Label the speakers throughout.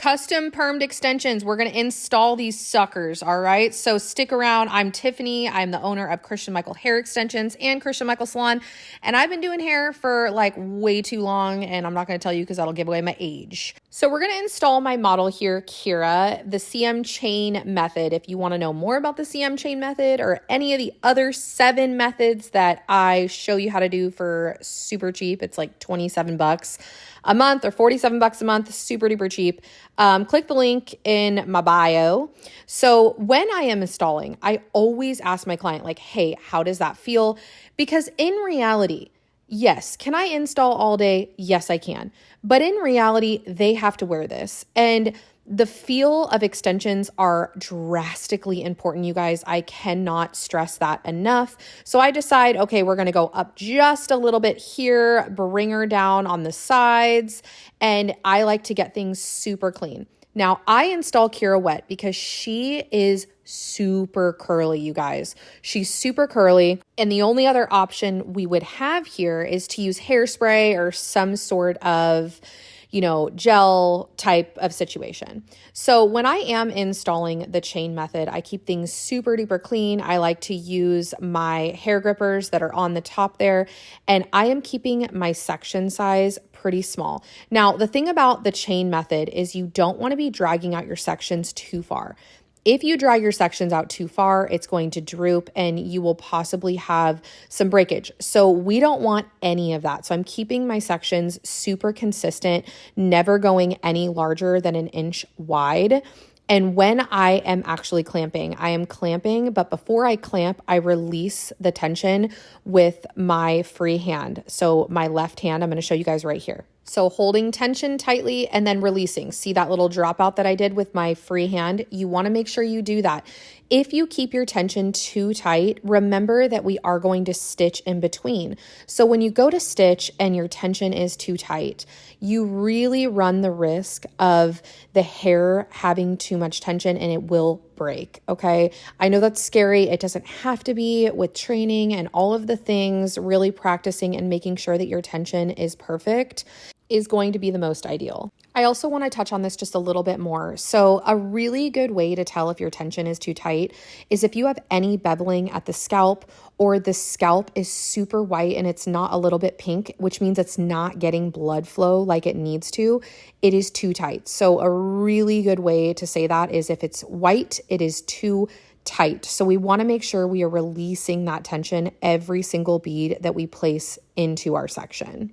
Speaker 1: custom permed extensions. We're going to install these suckers, all right? So stick around. I'm Tiffany. I'm the owner of Christian Michael Hair Extensions and Christian Michael Salon, and I've been doing hair for like way too long, and I'm not going to tell you because that'll give away my age. So we're going to install my model here, Kira, the CM chain method. If you want to know more about the CM chain method or any of the other 7 methods that I show you how to do for super cheap, it's like 27 bucks a month or 47 bucks a month, super duper cheap. Click the link in my bio. So when I am installing, I always ask my client like, hey, how does that feel? Because in reality, yes, can I install all day? Yes, I can. But in reality, they have to wear this. And the feel of extensions are drastically important, you guys. I cannot stress that enough. So I decide, okay, we're going to go up just a little bit here, bring her down on the sides, and I like to get things super clean. Now, I install Kira wet because she is super curly, you guys. She's super curly, and the only other option we would have here is to use hairspray or some sort of gel type of situation. So when I am installing the chain method, I keep things super duper clean. I like to use my hair grippers that are on the top there, and I am keeping my section size pretty small. Now, the thing about the chain method is you don't want to be dragging out your sections too far. If you drag your sections out too far, it's going to droop and you will possibly have some breakage. So we don't want any of that. So I'm keeping my sections super consistent, never going any larger than an inch wide. And when I am actually clamping, I am clamping, but before I clamp, I release the tension with my free hand. So my left hand, I'm going to show you guys right here. So holding tension tightly and then releasing. See that little dropout that I did with my free hand? You want to make sure you do that. If you keep your tension too tight, remember that we are going to stitch in between. So when you go to stitch and your tension is too tight, you really run the risk of the hair having too much tension and it will break, okay? I know that's scary. It doesn't have to be. With training and all of the things, really practicing and making sure that your tension is perfect is going to be the most ideal. I also want to touch on this just a little bit more. So a really good way to tell if your tension is too tight is if you have any beveling at the scalp, or the scalp is super white and it's not a little bit pink, which means it's not getting blood flow like it needs to. It is too tight. So a really good way to say that is if it's white, it is too tight. So we want to make sure we are releasing that tension every single bead that we place into our section.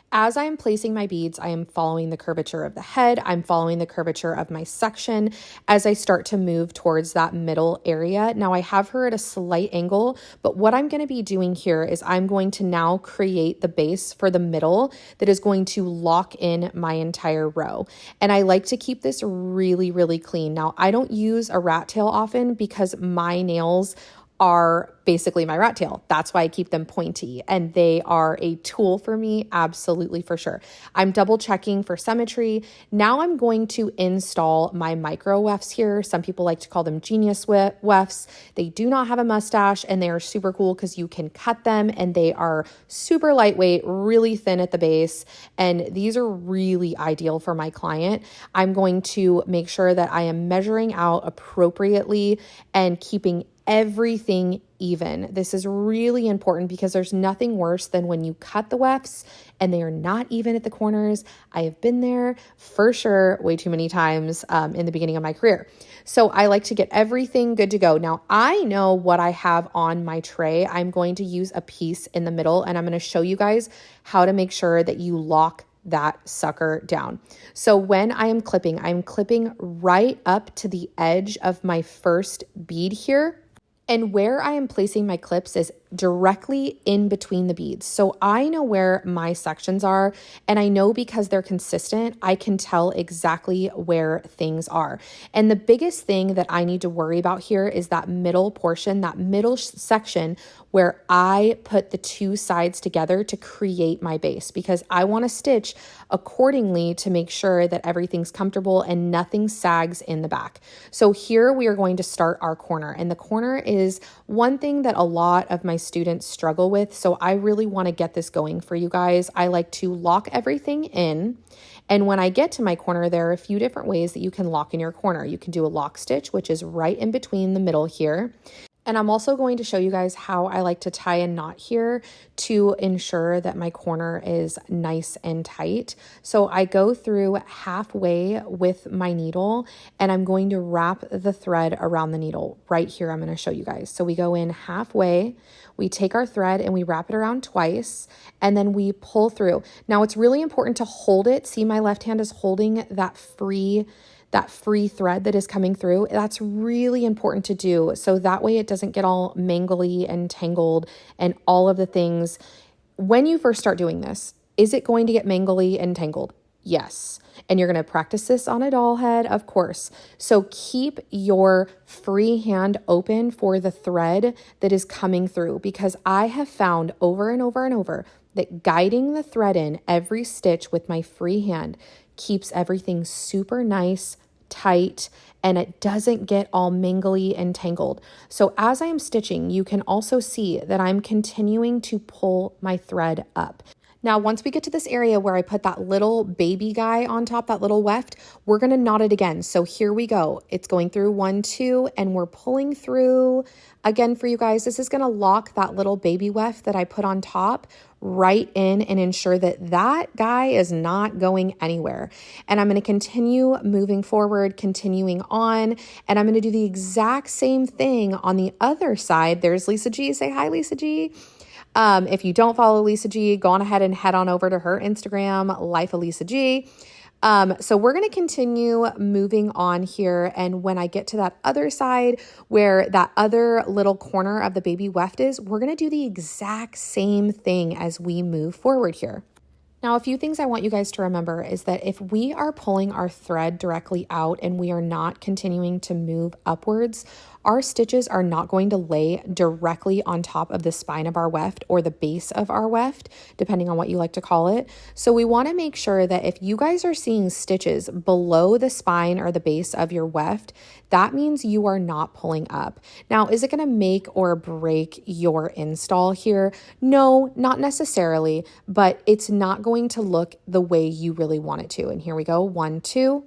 Speaker 1: As I am placing my beads, I am following the curvature of the head. I'm following the curvature of my section as I start to move towards that middle area. Now I have her at a slight angle, but what I'm going to be doing here is I'm going to now create the base for the middle that is going to lock in my entire row. And I like to keep this really, really clean. Now I don't use a rat tail often because my nails are basically my rat tail. That's why I keep them pointy, and they are a tool for me, absolutely, for sure. I'm double checking for symmetry. Now I'm going to install my micro wefts here. Some people like to call them genius wefts. They do not have a mustache, and they are super cool because you can cut them, and they are super lightweight, really thin at the base, and these are really ideal for my client. I'm going to make sure that I am measuring out appropriately and keeping everything even. This is really important because there's nothing worse than when you cut the wefts and they are not even at the corners. I have been there for sure way too many times in the beginning of my career. So I like to get everything good to go. Now I know what I have on my tray. I'm going to use a piece in the middle, and I'm going to show you guys how to make sure that you lock that sucker down. So when I'm clipping right up to the edge of my first bead here. And where I am placing my clips is directly in between the beads. So I know where my sections are, and I know because they're consistent, I can tell exactly where things are. And the biggest thing that I need to worry about here is that middle portion, that middle section where I put the two sides together to create my base, because I want to stitch accordingly to make sure that everything's comfortable and nothing sags in the back. So here we are going to start our corner, and the corner is one thing that a lot of my my students struggle with. So I really want to get this going for you guys. I like to lock everything in. And when I get to my corner, there are a few different ways that you can lock in your corner. You can do a lock stitch, which is right in between the middle here. And I'm also going to show you guys how I like to tie a knot here to ensure that my corner is nice and tight. So I go through halfway with my needle and I'm going to wrap the thread around the needle right here. I'm going to show you guys. So we go in halfway, we take our thread and we wrap it around twice and then we pull through. Now it's really important to hold it. See, my left hand is holding that free thread that is coming through. That's really important to do. So that way it doesn't get all mangly and tangled and all of the things. When you first start doing this, is it going to get mangly and tangled? Yes. And you're going to practice this on a doll head, of course. So keep your free hand open for the thread that is coming through, because I have found over and over and over that guiding the thread in every stitch with my free hand keeps everything super nice, tight, and it doesn't get all mangly and tangled. So as I am stitching, you can also see that I'm continuing to pull my thread up. Now, once we get to this area where I put that little baby guy on top, that little weft, we're going to knot it again. So here we go. It's going through 1, 2, and we're pulling through. Again, for you guys, this is going to lock that little baby weft that I put on top right in and ensure that that guy is not going anywhere. And I'm going to continue moving forward, continuing on, and I'm going to do the exact same thing on the other side. There's Lisa G. Say hi, Lisa G. If you don't follow Lisa G, go on ahead and head on over to her Instagram, Life of Lisa G. So we're going to continue moving on here. And when I get to that other side where that other little corner of the baby weft is, we're going to do the exact same thing as we move forward here. Now, a few things I want you guys to remember is that if we are pulling our thread directly out and we are not continuing to move upwards, our stitches are not going to lay directly on top of the spine of our weft or the base of our weft, depending on what you like to call it. So we want to make sure that if you guys are seeing stitches below the spine or the base of your weft, that means you are not pulling up. Now, is it going to make or break your install here? No, not necessarily, but it's not going to look the way you really want it to. And here we go, 1, 2,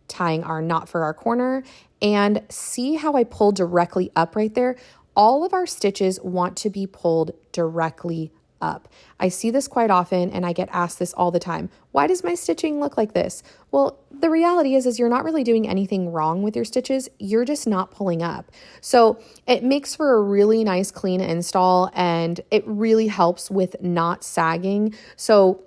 Speaker 1: tying our knot for our corner, and see how I pull directly up right there? All of our stitches want to be pulled directly up. I see this quite often and I get asked this all the time. Why does my stitching look like this? Well, the reality is you're not really doing anything wrong with your stitches. You're just not pulling up. So it makes for a really nice clean install and it really helps with not sagging. So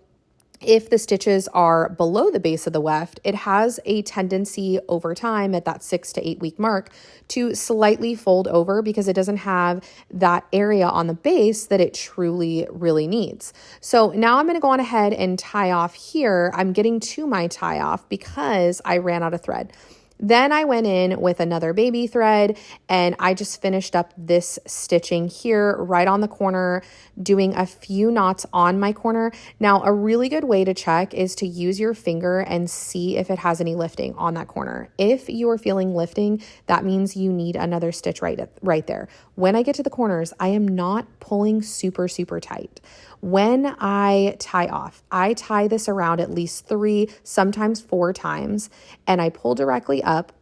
Speaker 1: if the stitches are below the base of the weft, it has a tendency over time at that 6 to 8 week mark to slightly fold over because it doesn't have that area on the base that it truly really needs. So now I'm going to go on ahead and tie off here. I'm getting to my tie off because I ran out of thread. Then I went in with another baby thread and I just finished up this stitching here right on the corner, doing a few knots on my corner. Now, a really good way to check is to use your finger and see if it has any lifting on that corner. If you are feeling lifting, that means you need another stitch right there. When I get to the corners, I am not pulling super, super tight. When I tie off, I tie this around at least 3, sometimes 4 times, and I pull directly up.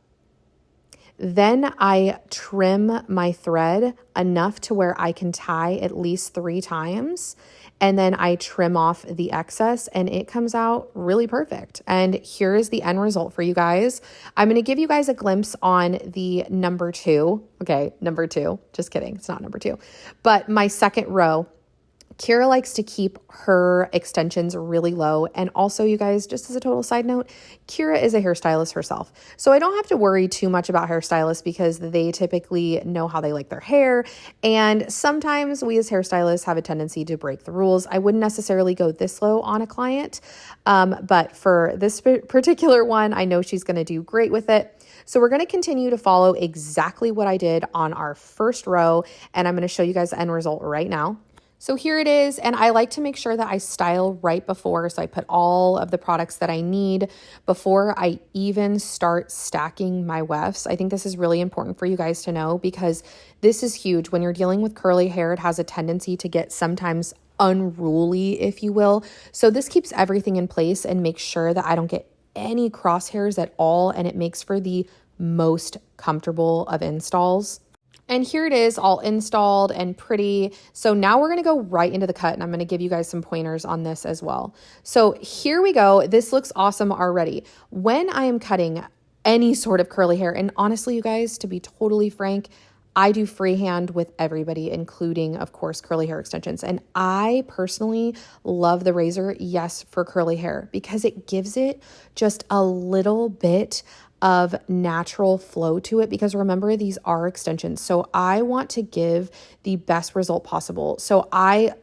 Speaker 1: Then I trim my thread enough to where I can tie at least 3 times, and then I trim off the excess and it comes out really perfect. And here is the end result for you guys. I'm going to give you guys a glimpse on the number 2. Okay, number 2. Just kidding. It's not number 2. But my second row. Kira likes to keep her extensions really low. And also, you guys, just as a total side note, Kira is a hairstylist herself. So I don't have to worry too much about hairstylists because they typically know how they like their hair. And sometimes we as hairstylists have a tendency to break the rules. I wouldn't necessarily go this low on a client. But for this particular one, I know she's going to do great with it. So we're going to continue to follow exactly what I did on our first row. And I'm going to show you guys the end result right now. So here it is, and I like to make sure that I style right before, so I put all of the products that I need before I even start stacking my wefts. I think this is really important for you guys to know because this is huge. When you're dealing with curly hair, it has a tendency to get sometimes unruly, if you will. So this keeps everything in place and makes sure that I don't get any crosshairs at all, and it makes for the most comfortable of installs. And here it is all installed and pretty. So now we're going to go right into the cut, and I'm going to give you guys some pointers on this as well. So here we go. This looks awesome already. When I am cutting any sort of curly hair, and honestly, you guys, to be totally frank, I do freehand with everybody, including, of course, curly hair extensions. And I personally love the razor, yes, for curly hair because it gives it just a little bit of natural flow to it, because remember, these are extensions. So I want to give the best result possible. So I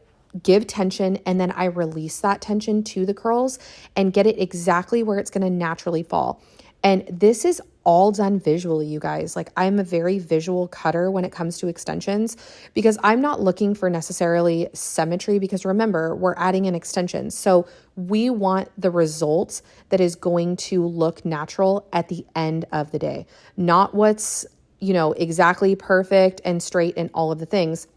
Speaker 1: give tension and then I release that tension to the curls and get it exactly where it's going to naturally fall. And this is all done visually, you guys. Like, I'm a very visual cutter when it comes to extensions because I'm not looking for necessarily symmetry, because remember, we're adding an extension. So we want the result that is going to look natural at the end of the day, not what's, exactly perfect and straight and all of the things.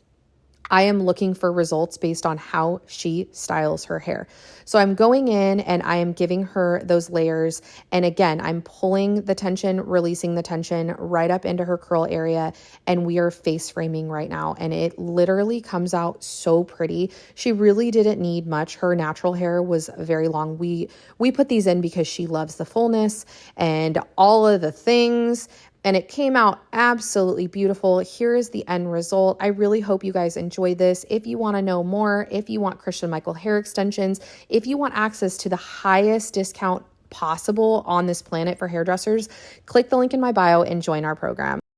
Speaker 1: I am looking for results based on how she styles her hair. So I'm going in and I am giving her those layers. And again, I'm pulling the tension, releasing the tension right up into her curl area. And we are face framing right now. And it literally comes out so pretty. She really didn't need much. Her natural hair was very long. We put these in because she loves the fullness and all of the things. And it came out absolutely beautiful. Here is the end result. I really hope you guys enjoy this. If you want to know more, if you want Christian Michael hair extensions, if you want access to the highest discount possible on this planet for hairdressers, click the link in my bio and join our program.